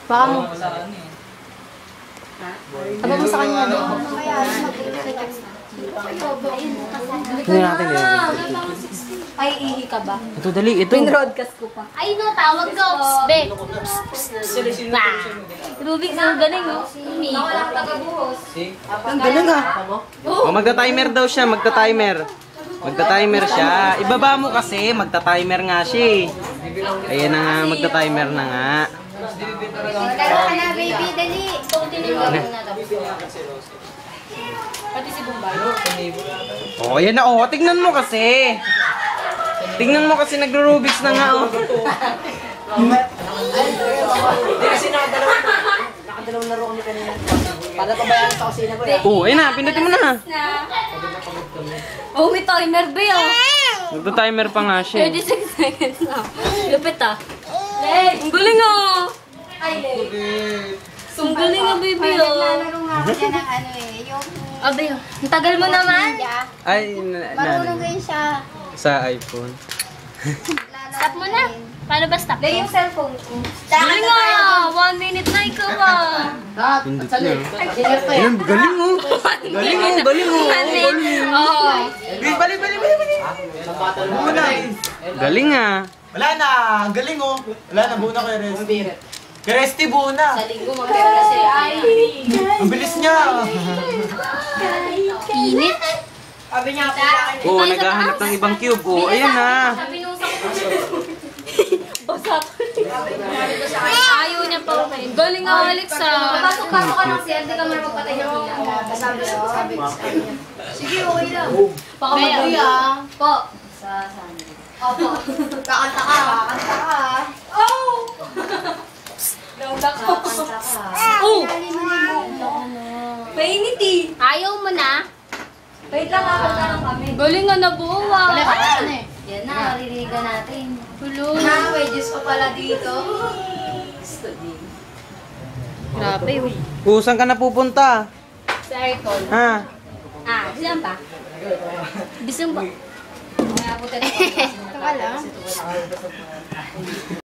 Baka mo. Aba mo sa kanya, no? Hindi natin yun. Ay, ihi ka ba? Ito, dali. Ito. Pinroadcast ko pa. Ay, no, tawag ko. Be. Rubik na galing, no? Ang galing ah. O, magta-timer daw siya. Magta-timer. Magta-timer siya. Ibaba mo kasi. Magta-timer nga siya eh. Ayan na nga. Magta-timer na nga. Laro ka na, baby. Dali. Pati si Bombay. O, ayan na. O, tignan mo kasi. Tignan mo kasi nagro-Rubik's na nga. O. Hindi kasi nakadalawang laro kami kanina. Para pabayaan sa kusina ko. O, ayan na. Pindutin mo na. Oh, may timer, be, oh. Magta-timer pa nga siya. 36 seconds na. Lupit, ah. Ang galing, oh. Ay, Ang galing, ah, baby, oh. Naglalaro nga ako dyan ng ano eh, yung Abe, oh. Ang tagal mo naman. ninja. Ay, Marunong ko yun siya. sa iPhone. Stop mo na. Paano ba stop? yung cellphone ko. Galing, ah. 1 minute na ikaw, ah. Pindot niya. Ayan, galing oh. Galing oh, galing oh. Oh. Bali. Muna. Galing ah. Wala na. Galing oh. Wala na. Buo na kay Resty. Kay Resty buo na. Linggo mag-meron kasi. Ay, Ang bilis niya. Init. sabi niya ako. Oo, naghahanap ng ibang cube. Oh, ayan na. Ayaw niya pa umain. Galing, ah, Alex, ah. Pasok ka ng siya, hindi ka marunong magpatay ng ilaw. Sabi ko sa kanya. Sige, okay lang. Baka mag-uwi ah. Po. Opo. Kakanta ka. Oh! Kakanta ka. Oh! Painit eh. Ayaw mo na. Wait lang, kakanta lang kami. Galing, nga, nabuo, ah. Yan na, maririgan natin. Hulo. May Diyos ko pala dito. Grabe, oh. Oh, saan ka na pupunta? Sa aircon. Ha? Ah, bisan pa? Bisan ba? Kaya po tayo. Ito ka lang.